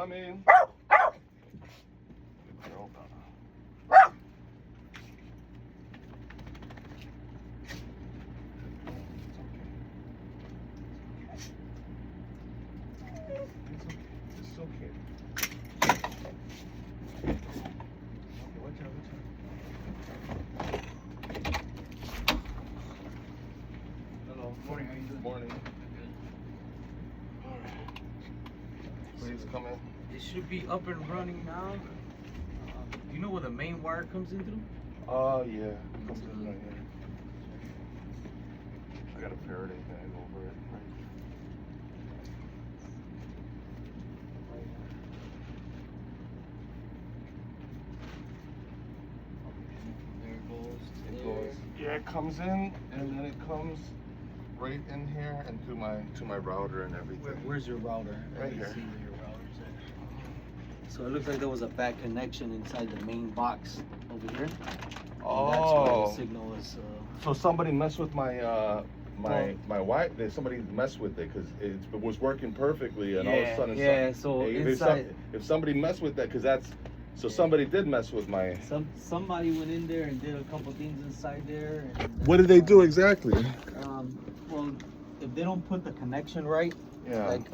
Coming. It's okay. Okay, watch out. Hello. Morning, how you doing? Morning. Please come in. It should be up and running now. Do you know where the main wire comes in through? Oh, yeah. Comes in right here. I got a Faraday bag over it. There it goes. It goes. Yeah, it comes in, and then it comes right in here and to my router and everything. Where's your router? Right Let me here. see where your router's at. So it looks like there was a bad connection inside the main box over here. And that's why the signal is. So somebody messed with my wife. Somebody messed with it because it was working perfectly, and all of a sudden, if somebody messed with that, because that's somebody did mess with my. Somebody went in there and did a couple things inside there. And, What did they do exactly? Well, if they don't put the connection right, like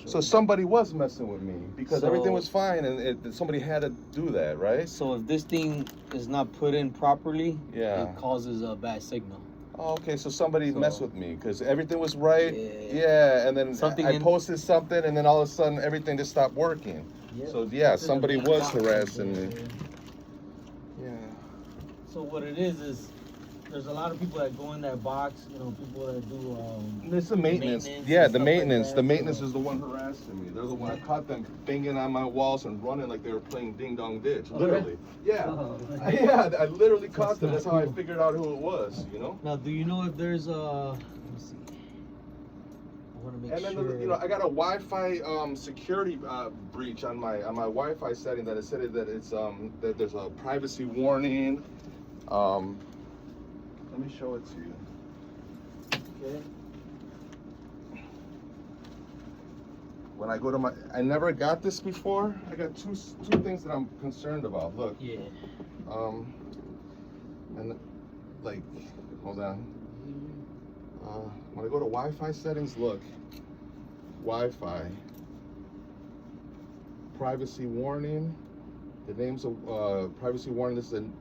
So somebody was messing with me because So- everything was fine, and somebody had to do that, right? So if this thing is not put in properly, Yeah. it causes a bad signal. Oh, okay, so somebody So- messed with me because everything was right. Yeah. And then Something I posted something, and then all of a sudden everything just stopped working. Yeah. So yeah, somebody was harassing me. Yeah. So what it is there's a lot of people that go in that box, people that do It's the maintenance. Maintenance Yeah, and the stuff like maintenance. that, The maintenance so- is the one harassing me. They're the one. I caught them banging on my walls and running like they were playing ding dong ditch. Literally. Yeah. Oh. Yeah, I literally caught them. not That's how I cool. figured out who it was. Now, do you know if there's let me see. I want to make And then sure. I got a Wi-Fi security breach on my Wi-Fi setting that it said that it's that there's a privacy warning. Let me show it to you. Okay. When I go to I never got this before. I got two things that I'm concerned about. Look. Yeah. And like, hold on. When I go to Wi-Fi settings, look. Wi-Fi. Privacy warning. The names of privacy warning.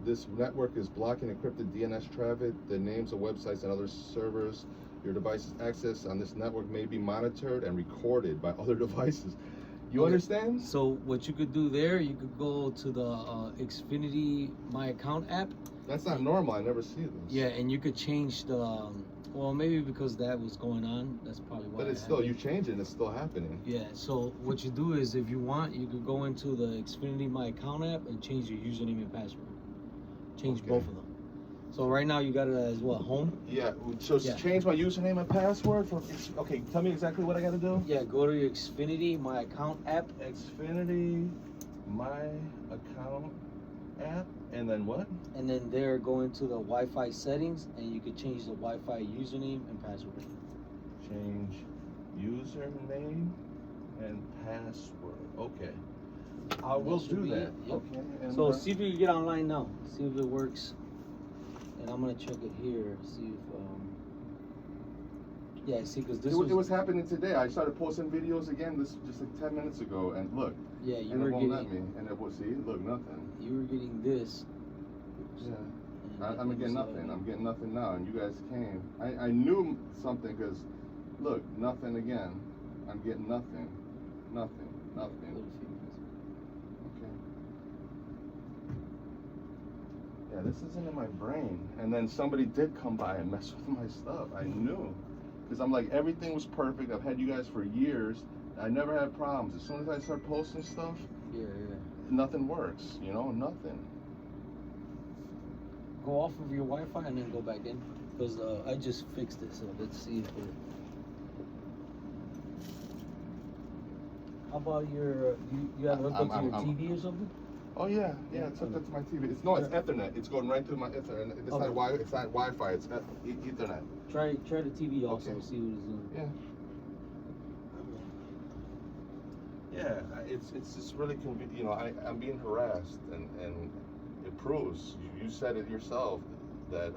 This network is blocking encrypted DNS traffic. The names of websites and other servers your device's access on this network may be monitored and recorded by other devices. You understand? So what you could do there, you could go to the Xfinity My Account app. That's not normal. I never see this. Yeah, and you could change the. Well, maybe because that was going on. That's probably why. But it's still, you change it and it's still happening. Yeah, so what you do is if you want, you could go into the Xfinity My Account app and change your username and password. Change both of them. So right now you got it as what, home? Yeah, so change my username and password for, okay, tell me exactly what I gotta do. Yeah, go to your Xfinity My Account app. Xfinity My Account app, and then what? And then there, go into the Wi-Fi settings and you could change the Wi-Fi username and password. Change username and password. Okay. I will do that. Yep. Okay. And So see if you can get online now. See if it works. And I'm gonna check it here. See if yeah, see, because this it was happening today. I started posting videos again just like 10 minutes ago, and look. Yeah, you and were it won't let getting. me. And it will see. Look, nothing. You were getting this. Yeah. I'm getting nothing. I'm getting nothing now, and you guys came. I knew something because, look, nothing again. I'm getting nothing. Nothing. Nothing. Okay. Yeah, this isn't in my brain. And then somebody did come by and mess with my stuff. I knew. Because I'm like, everything was perfect. I've had you guys for years. I never had problems. As soon as I start posting stuff, nothing works. Nothing. Go off of your Wi-Fi and then go back in. Because I just fixed it, so let's see if it... How about your... You have it hooked up to your TV or something? Oh yeah, it's hooked up to my TV. It's Ethernet. It's going right through my Ethernet. It's not Wi-Fi. It's Ethernet. Try the TV also. Okay. See what it's doing. Yeah. Yeah, it's just really convenient. You know, I'm being harassed, and it proves. You said it yourself that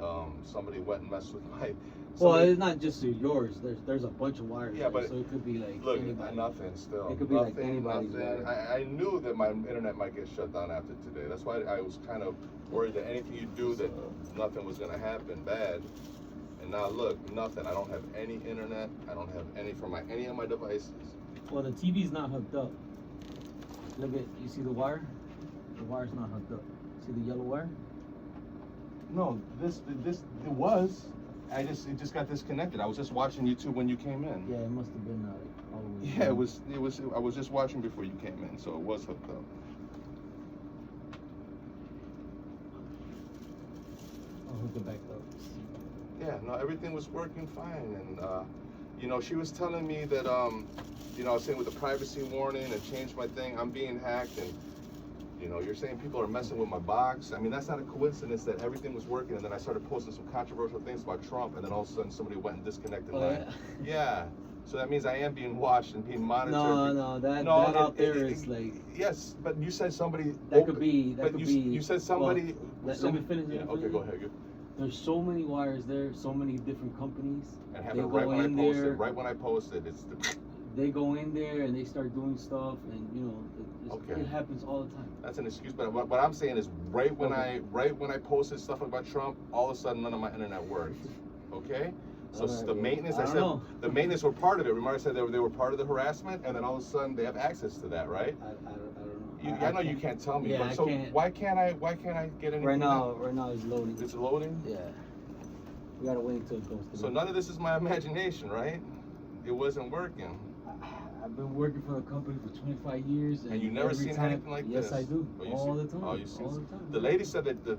somebody went and messed with my. Well, Somebody, it's not just yours. There's a bunch of wires. yeah, there, but so it could be like look, anybody. nothing still. It could be nothing, like anybody's nothing. wire. I knew that my internet might get shut down after today. That's why I was kind of worried that anything you do that nothing was gonna happen bad. And now look, nothing. I don't have any internet. I don't have any from any of my devices. Well, the TV's not hooked up. Look at, you see the wire? The wire's not hooked up. See the yellow wire? No, it was. It just got disconnected. I was just watching YouTube when you came in. Yeah, it must have been all the way. Yeah, it was. I was just watching before you came in, so it was hooked up. I'll hook it back up. Yeah, no, everything was working fine, and you know, she was telling me that you know, I was saying with the privacy warning and changed my thing, I'm being hacked, and you know, you're saying people are messing with my box. I mean, that's not a coincidence that everything was working, and then I started posting some controversial things about Trump, and then all of a sudden somebody went and disconnected Oh, yeah. So that means I am being watched and being monitored. That out there is like. Yes, but you said somebody. That could be. You said somebody. Well, let me finish. Yeah, okay, go ahead. There's so many wires there, so many different companies. And have it right when I posted. Right when I posted, it's the. They go in there and they start doing stuff, and you know, it happens all the time. That's an excuse, but what I'm saying is, right when I posted stuff about Trump, all of a sudden none of my internet worked. Okay. So the maintenance, I said the maintenance were part of it. Remember I said they were part of the harassment, and then all of a sudden they have access to that, right? I don't know. I know you can't tell me. Yeah, but so can't. Why can't I get anything? Right now it's loading. It's loading? Yeah. We gotta wait until it goes through. So none of this is my imagination, right? It wasn't working. I've been working for the company for 25 years. And you never seen anything like this? Yes, I do. All the time. Oh, you see? All the time. The lady said that the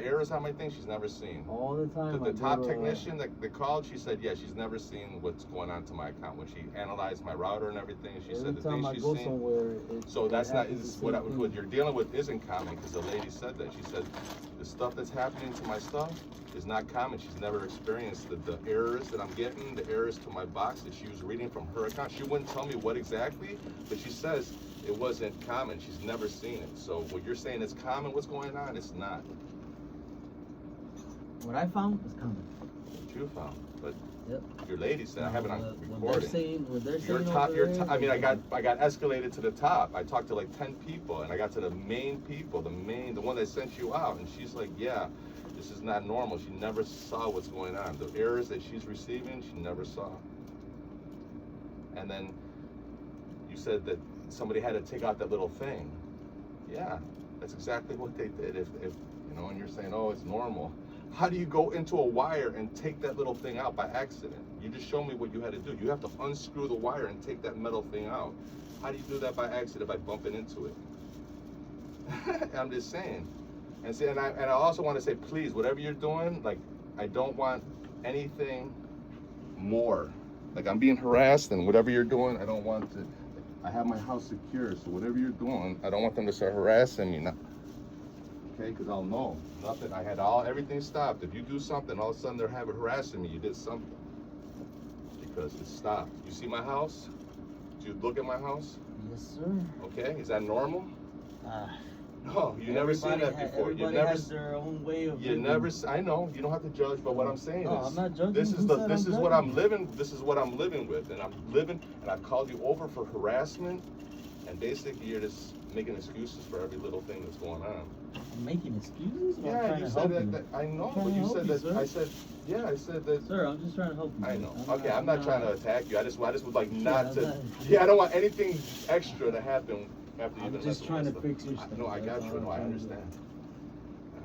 errors on my thing she's never seen. All the time. The top technician that called, she said, yeah, she's never seen what's going on to my account. When she analyzed my router and everything, she said the things she's seen. Somewhere, so that's not what you're dealing with isn't common, because the lady said that. She said the stuff that's happening to my stuff is not common. She's never experienced the errors that I'm getting, the errors to my box that she was reading from her account. She wouldn't tell me what exactly, but she says it wasn't common. She's never seen it. So what you're saying is common, what's going on, it's not. What I found is common. What you found, but yep. Your lady said, I have it on recording. What they're saying Your top, I mean, I got escalated to the top. I talked to like 10 people, and I got to the main people, the one that sent you out, and she's like, yeah, this is not normal. She never saw what's going on. The errors that she's receiving, she never saw. And then you said that somebody had to take out that little thing. Yeah, that's exactly what they did. If you know, and you're saying, oh, it's normal. How do you go into a wire and take that little thing out by accident? You just show me what you had to do. You have to unscrew the wire and take that metal thing out. How do you do that by accident, by bumping into it? I'm just saying. And see, and I also want to say, please, whatever you're doing, like, I don't want anything more. Like, I'm being harassed, and whatever you're doing, I don't want to. I have my house secure, so whatever you're doing, I don't want them to start harassing me. Okay, because I'll know nothing. I had everything stopped. If you do something, all of a sudden they're harassing me. You did something, because it stopped. You see my house? Do you look at my house? Yes, sir. Okay, is that normal? No, you never seen that before. Everybody has their own way of living. I know, you don't have to judge, but what I'm saying is, I'm not judging. this is what I'm living with, and I've called you over for harassment, and basically you're just making excuses for every little thing that's going on. I'm making excuses? Yeah, you said that. I know, but you said that. Sir. I said that. Sir, I'm just trying to help you. I know. Okay, I'm not trying to attack you. I just would like not to. Yeah, I don't want anything extra to happen. I'm just trying to fix your stuff. No, I got you. No, I understand.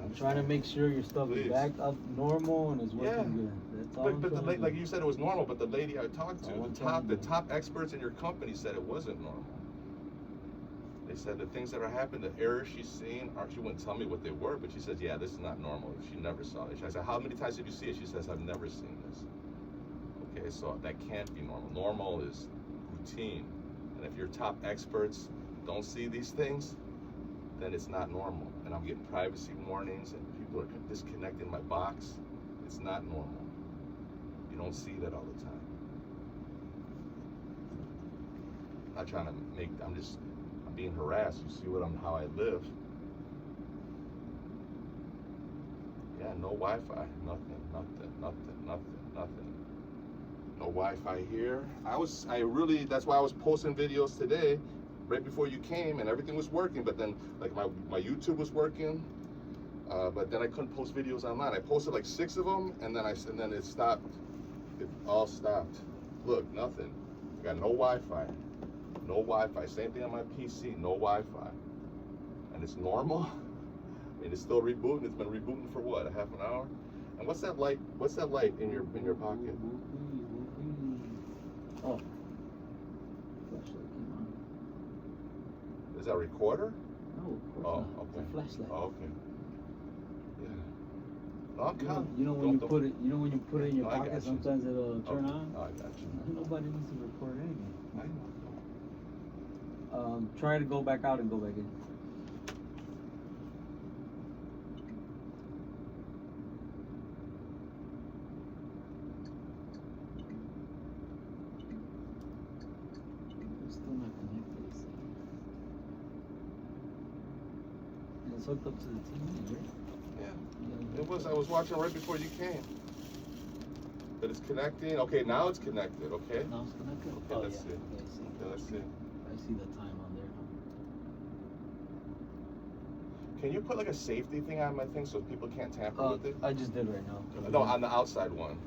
I'm trying to make sure your stuff is back up normal and is working good. That's all. But like you said, it was normal. But the lady I talked to, the top experts in your company said it wasn't normal. They said the things that are happening, the errors she's seen, she wouldn't tell me what they were, but she says, yeah, this is not normal. She never saw it. I said, how many times did you see it? She says, I've never seen this. Okay, so that can't be normal. Normal is routine. And if your top experts don't see these things, then it's not normal. And I'm getting privacy warnings, and people are disconnecting my box. It's not normal. You don't see that all the time. not trying to make. I'm being harassed. You see how I live. Yeah, no Wi-Fi, nothing. No Wi-Fi here. That's why I was posting videos today, right before you came, and everything was working. But then, like my YouTube was working, but then I couldn't post videos online. I posted like 6 of them, and then it stopped. It all stopped. Look, nothing. I got no Wi-Fi. No Wi-Fi. Same thing on my PC. No Wi-Fi. And it's normal. And it's still rebooting. It's been rebooting for what? A half an hour? And what's that light? What's that light in your pocket? Oh. Flashlight came on. Is that a recorder? No, of course not. Okay. It's a flashlight. Oh, okay. Yeah. No, I'm calm. You know when you put it in your No, I got pocket, you. sometimes it'll turn on. Oh, I got you. Nobody needs to record anything. I know. Try to go back out and go back in. It's still not connected. And it's hooked up to the TV, right? Yeah. It was. I was watching right before you came. But it's connecting. Okay, now it's connected. Okay. Now it's connected. Okay, let's see. Okay, I see. Okay, let's see. I see the time on there. Can you put like a safety thing on my thing so people can't tamper with it? I just did right now. No, on the outside one.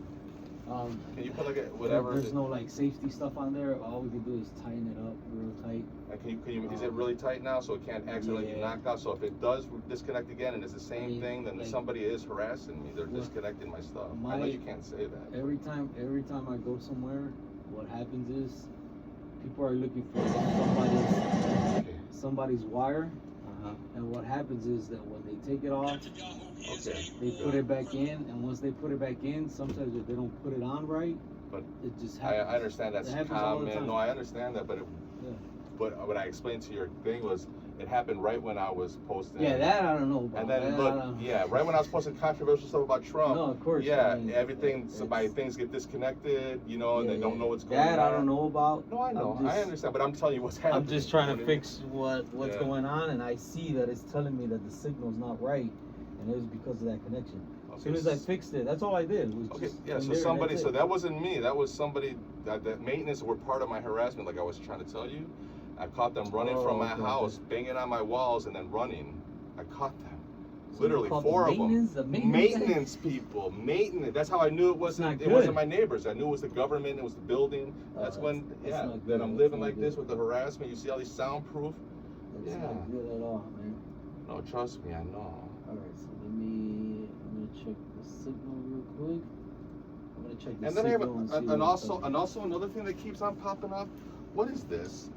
Can you put like a whatever? There's no like safety stuff on there. All we can do is tighten it up real tight. And can you? Is it really tight now so it can't accidentally be knocked out? So if it does disconnect again and it's the same thing, then like, somebody is harassing me. They're disconnecting my stuff. I know you can't say that. Every time I go somewhere, what happens is people are looking for somebody's wire. And what happens is that when they take it off, they put it back in, and once they put it back in, sometimes if they don't put it on right, but it just happens. I understand that's common. No, I understand that, but but what I explained to your thing was it happened right when I was posting. Yeah, that I don't know about. And then right when I was posting controversial stuff about Trump. No, of course. Yeah, I mean, things get disconnected, and they don't know what's going on. That I don't know about. No, I know. I understand, but I'm telling you what's happening. I'm just trying to fix what's going on, and I see that it's telling me that the signal's not right, and it was because of that connection. As soon as I fixed it, that's all I did. So that wasn't me. That was somebody that maintenance were part of my harassment, like I was trying to tell you. I caught them running from my house, banging on my walls, and then running. I caught them. So literally 4 of them. Maintenance people. Maintenance. That's how I knew it wasn't. It wasn't my neighbors. I knew it was the government. It was the building. That's when. That I'm living like this with the harassment. You see all these soundproof. That's not good at all, man. No, trust me. I know. All right. So I'm gonna check the signal real quick. I'm gonna check the signal. And also another thing that keeps on popping up. What is this?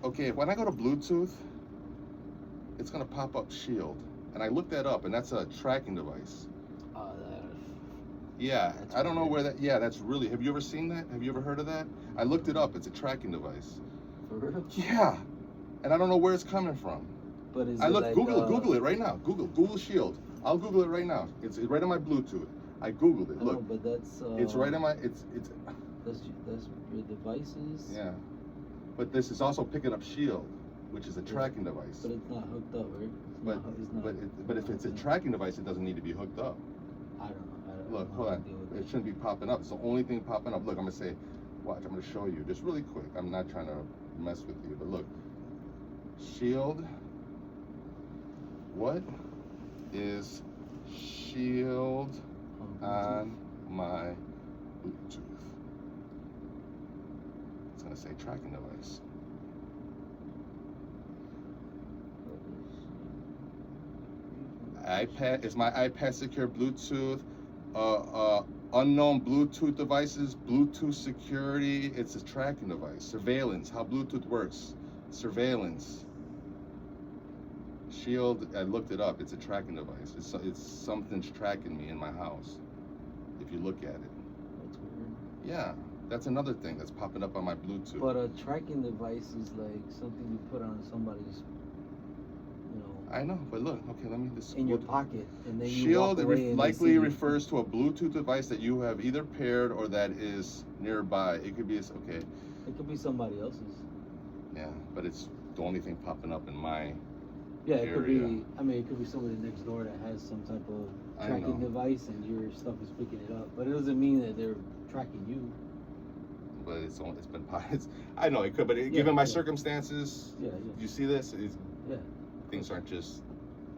Okay, when I go to Bluetooth, it's gonna pop up Shield, and I looked that up, and that's a tracking device. Yeah, I don't know where that. Yeah, that's really. Have you ever seen that? Have you ever heard of that? I looked it up. It's a tracking device. For real? Yeah, and I don't know where it's coming from. But is Google it right now. Google Shield. I'll Google it right now. It's right on my Bluetooth. I Googled it. Look, but that's. It's right on my. It's. That's your devices. Yeah. But this is also picking up Shield, which is a tracking device. But it's not hooked up, right? But if it's a tracking device, it doesn't need to be hooked up. I don't know. Look, hold on. It shouldn't be popping up. It's the only thing popping up. Look, I'm gonna say, watch. I'm gonna show you just really quick. I'm not trying to mess with you, but look, Shield. What is Shield on my Bluetooth? Gonna say tracking device. iPad is my iPad secure Bluetooth. Unknown Bluetooth devices, Bluetooth security. It's a tracking device. Surveillance. How Bluetooth works. Surveillance. Shield. I looked it up. It's a tracking device. It's something's tracking me in my house. If you look at it. That's weird. Yeah. That's another thing that's popping up on my Bluetooth. But a tracking device is like something you put on somebody's, I know, but look, okay, let me just. In your pocket, and then Shield likely refers to a Bluetooth device that you have either paired or that is nearby. It could be, okay. It could be somebody else's. Yeah, but it's the only thing popping up in my. Yeah, it could area. be. I mean, it could be somebody next door that has some type of I tracking know. device, and your stuff is picking it up. But it doesn't mean that they're tracking you. But it's been. I know it could, but given my circumstances, you see this. Yeah. Things aren't just.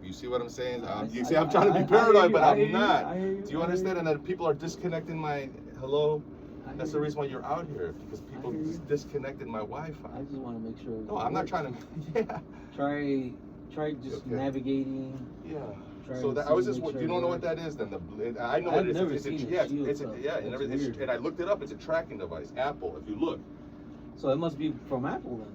You see what I'm saying? You I- see, I'm trying to I- be paranoid, but I I'm hear you, not. I hear you, Do you I hear understand? you. And that people are disconnecting my hello. I That's hear the you. reason why you're out here, because people hear you. disconnected my Wi-Fi. I just want to make sure. No, I'm not trying to. Yeah. Try just Okay. navigating. Yeah. Try So and that I was see, just. make You sure don't know it what that works. is? Then I know I've what it is. never It's seen a yes, shield it's stuff. yeah, That's it's, weird. and I looked it up. It's a tracking device. Apple. If you look. So it must be from Apple then.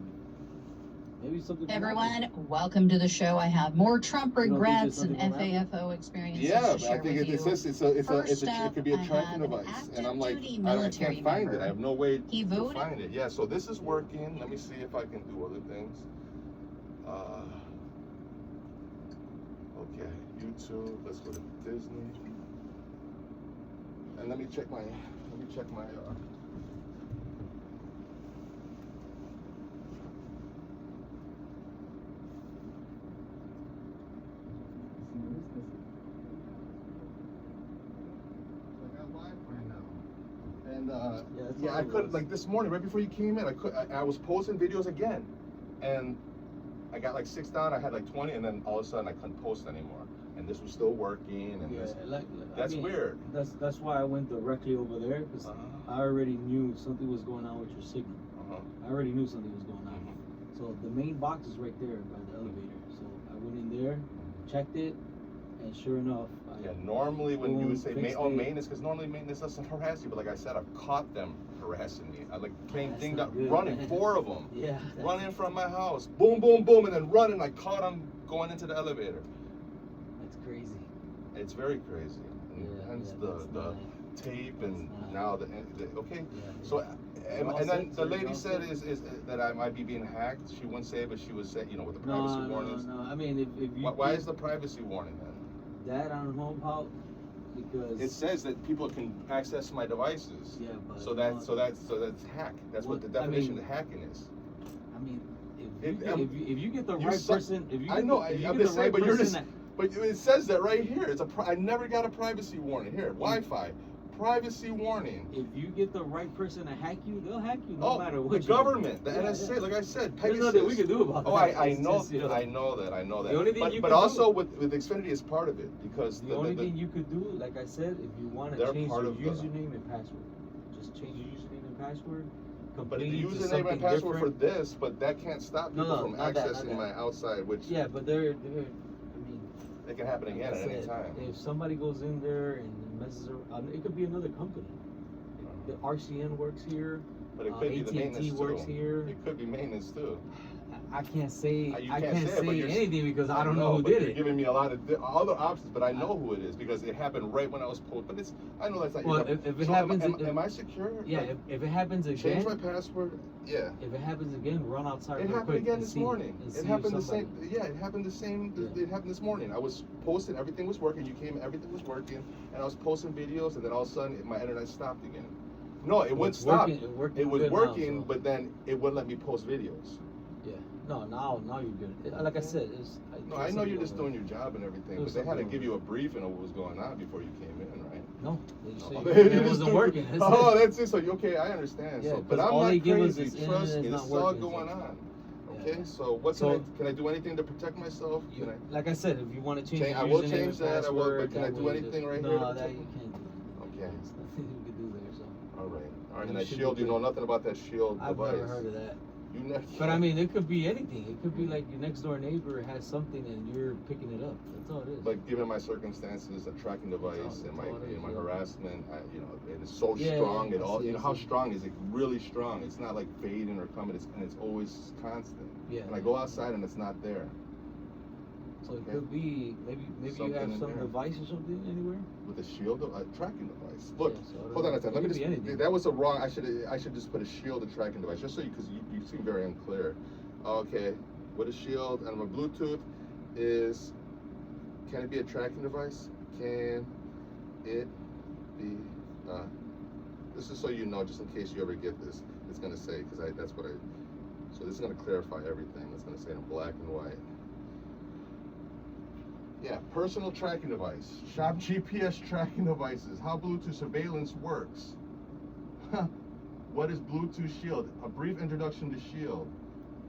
Maybe something. From Everyone, Apple. welcome to the show. I have more Trump You don't think regrets it's and something from FAFO experiences Yeah, to but I share think with you. it says it could be a First tracking up, I have device, an and I'm like, active-duty I military can't find it. member. I have no way He to voted. find it. Yeah, so this is working. Let me see if I can do other things. Okay, YouTube. Let's go to Disney, and let me check my. I got Wi-Fi now. And that's all I it couldn't, was. like this morning, right before you came in, I was posting videos again, and I got like 6 down. I had like 20, and then all of a sudden I couldn't post anymore, and this was still working, and Yeah, this. I That's mean, weird. That's why I went directly over there, because I already knew something was going on with your signal. I already knew something was going on. So the main box is right there by the elevator. So I went in there, checked it, and sure enough, Yeah, normally when you boom, say fixed it. maintenance, because normally maintenance doesn't harass you, but like I said, I've caught them harassing me. I like came That's thing not up good, running, man. 4 of them, yeah, running from my house, boom, boom, boom, and then running. I caught them going into the elevator. that's crazy. It's very crazy. And hence that's the not- tape and that's not- now the okay. Yeah, So You're all and then set, the sir, you're lady all said set. is that I might be being hacked. She wouldn't say, but she would say, you know, with the privacy warnings. No. I mean, if you Why is the privacy warning then? that I don't know about, because It says that people can access my devices. yeah, but So that's hack. That's what the What- I definition mean- of hacking is. I mean, If if you get the you right suck- person, if you get I know. if you I'm get just the saying, right but you're person just. But it says that right here. I never got a privacy warning here. Wi-Fi, privacy warning. if you get the right person to hack you, they'll hack you no matter the what. government, the Yeah, NSA, yeah. like I said, There's Pegasus. nothing we can do about Oh, that. I It's know, just, you know, I know that. The only thing you but can also do- with Xfinity is part of it because the only thing you could do, like I said, if you want to They're change part your of the- username and password, just change your username and password. But the completely to username something and password different. for this, but that can't stop No, people no, from not that, accessing not my that. outside, which Yeah, but they're I mean, it can happen again like I at any said, time. if somebody goes in there and messes around, it could be another company. The RCN works here. But it could be the AT&T maintenance works too. here. It could be maintenance too. I can't say You I can't can't say it, but say you're- anything because I don't know who but did you're it. giving me a lot of other options, but I know who it is because it happened right when I was pulled. But I know that's not. Well, your if it so happens, am I secure? Yeah, Like, if it happens change my again, password. Yeah. if it happens again, run outside It real happened quick again and this see, morning. and It see happened the if same. somebody- Yeah, it happened the same. Yeah. It happened this morning. I was posting, everything was working. You came, everything was working, and I was posting videos, and then all of a sudden my internet stopped again. No, it Well, wouldn't it's stop. working- it working It was good now, working, so- but then it wouldn't let me post videos. Yeah. No, now you're good. Like I said, it's. No, I know you're just doing your job and everything, There's but they had to something give you a briefing of what was going on before you came in, right? No, they just Oh, said they it just wasn't do- working. That's Oh, it. that's it. So okay, I understand. Yeah, So, but 'cause I'm all they not give us crazy. is Trust me, internet's this not is all working, going so- on. Yeah. Okay, so what So- can I do anything to protect myself? You, Can like I said, if you want to change, Change- your I will username change and that, I will, but password, can I that do way anything right no, here to that protect you me? can't do. Okay. There's nothing you can do there. So All right. You And that should shield, be you know good. nothing about that shield I've device. never heard of that. You never. But I mean, it could be anything. It could be like your next door neighbor has something and you're picking it up. That's all it is. But given my circumstances, a tracking device and my that's all it is, my yeah. harassment, and it's so Yeah, strong. yeah, It I all see, you know I how see. strong is it? Really strong. It's not like fading or coming. It's always constant. Yeah. And I go outside and it's not there. So it Okay. could be maybe you Something have in some there. device or something anywhere. With a shield, a tracking device. Look, Yeah, so I don't hold on know. a second. It Let me could be just. anything. That was a wrong. I should just put a shield, a tracking device, just so because you seem very unclear. Okay, with a shield and my Bluetooth is. Can it be a tracking device? Can it be? This is so you know, just in case you ever get this. it's gonna say, because that's what I. So this is gonna clarify everything. It's gonna say in black and white. Yeah, personal tracking device. Shop GPS tracking devices. How Bluetooth surveillance works. What is Bluetooth Shield? A brief introduction to Shield.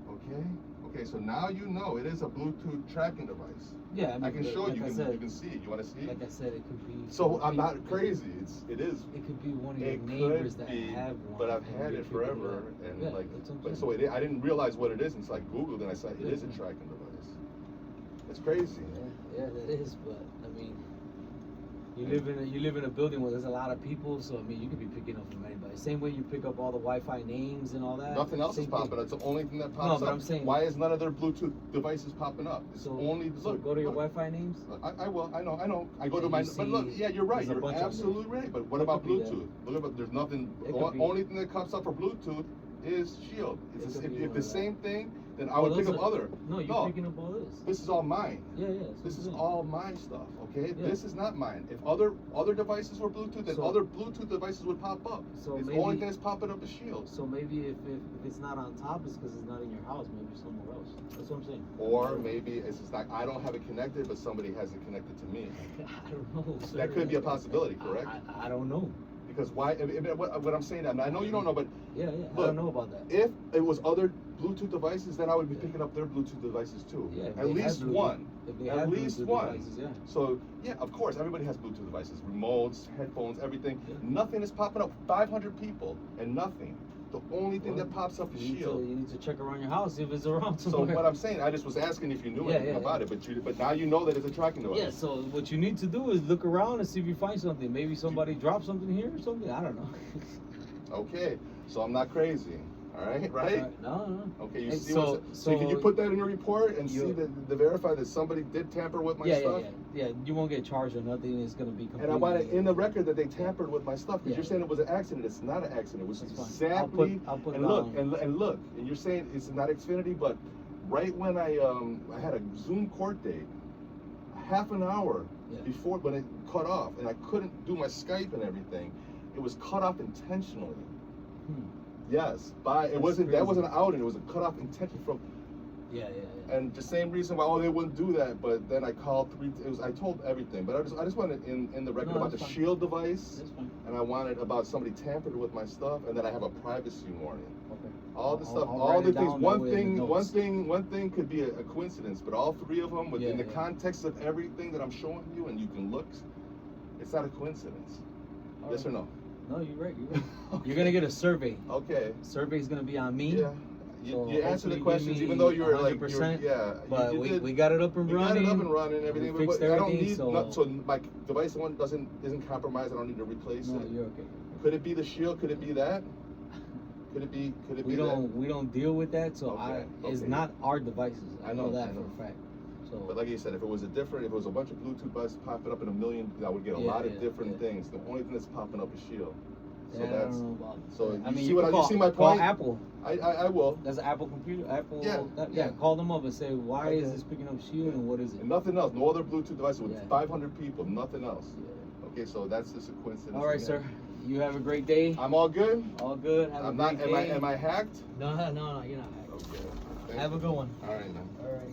Okay. Okay. So now you know it is a Bluetooth tracking device. Yeah, I can show like you. I You said, can see it. You want to see? Like I said, it could be. So I'm not crazy. It is. It could be one of your It neighbors could that be, have one. but I've and had you're it picking forever, up. and Yeah, like, that's what I'm but saying. so I didn't realize what it is until I Googled and I saw it is a tracking device. It's crazy. Yeah, that is. But I mean, you live in a building where there's a lot of people, so I mean, you could be picking up from anybody. Same way you pick up all the Wi-Fi names and all that. Nothing else is same popping thing. up. It's the only thing that No, pops but up. I'm saying- Why is none of their Bluetooth devices popping up? It's So only so look. go to your look. Wi-Fi names. I will. I know. I go to And my. you But look, see yeah, you're right. there's a You're bunch of them. absolutely right. But what It about could be that. Bluetooth? Look at there's nothing. It The could be- only thing that comes up for Bluetooth is Shield. It It's could if be the one of same thing, then I Well, would pick those up are- other. No, you're No. picking up all this. This is all mine. Yeah. This is all. all my stuff, okay? Yeah. This is not mine. If other devices were Bluetooth, then So- other Bluetooth devices would pop up. So It's the maybe- only thing that's popping up is Shield. So maybe if it's not on top, it's because it's not in your house. Maybe somewhere else. That's what I'm saying. Or maybe it's just like I don't have it connected, but somebody has it connected to me. I don't know. Sir. That could be a possibility, correct? I don't know. Because why? What I'm saying, I know you don't know, but Yeah. I Look, don't know about that. if it was other Bluetooth devices, then I would be picking up their Bluetooth devices too. Yeah, if At they least have Bluetooth- one. If they At have least Bluetooth one. devices, yeah. So yeah, of course, everybody has Bluetooth devices, remotes, headphones, everything. Yeah. Nothing is popping up. 500 people and nothing. The only thing Well, that pops up is You Shield. need to check around your house if it's around So somewhere. what I'm saying, I just was asking if you knew Yeah, anything yeah, about yeah. it, but now you know that it's a tracking device. Yeah, so what you need to do is look around and see if you find something. Maybe somebody dropped something here or something. I don't know. Okay, so I'm not crazy. All right, right? No. Okay, you Hey, see so- so can you so put that in your report and see you- the verify that somebody did tamper with my stuff? Yeah. You won't get charged or nothing. It's gonna be completely. And I want it in the record that they tampered with my stuff because Yeah. you're saying it was an accident. It's not an accident. It was That's fine. exactly. I'll put and it look, on. and look, and you're saying it's not Xfinity, but right when I had a Zoom court date, half an hour Yeah. before when it cut off, and I couldn't do my Skype and everything, it was cut off intentionally. Yes, it That's wasn't crazy. that wasn't an outing. It was a cut off intentionally from. Yeah. And the same reason why they wouldn't do that, but then I called I told everything, but I just wanted in the record No, about the that's fine. Shield device, That's fine. and I wanted about somebody tampered with my stuff, and then I have a privacy warning. Okay. All the stuff, I'll all write the it things. down One that way in the thing, notes. one thing could be a coincidence, but all three of them, within Yeah, the yeah. context of everything that I'm showing you, and you can look, it's not a coincidence. All Yes right. or no? No, you're right. You're gonna get a survey. Okay. Survey's gonna be on me. Yeah. So You answer hopefully the give questions, me even though you were like, 100%, yeah. But you did. we got it up and We got running. it up and running and everything. We fixed but I don't everything, need so- so my device one isn't compromised. I don't need to replace No, it. you're okay. Could it be the Shield? Could it be that? Could it be We that? don't deal with that, so Okay, it's okay. not our devices. I know that I for know. a fact. So But like you said, if it was a bunch of Bluetooth buds popping up in a million, I would get a Yeah, lot of yeah, different yeah. things. The only thing that's popping up is Shield. So yeah, I that's don't know about. so I you mean, see you what can you call, see my call point? Apple. I will. That's an Apple computer. Apple. Yeah. Call them up and say why is Okay. this picking up Shield and what is it? And nothing else. No other Bluetooth device with Yeah. 500 people. Nothing else. Yeah. Okay, so that's just a coincidence. All right, again. sir. You have a great day. I'm all good. All good. Have I'm a not. great day. Am I hacked? No, you're not. Okay. Thank Have a you. good one. All right, man. All right.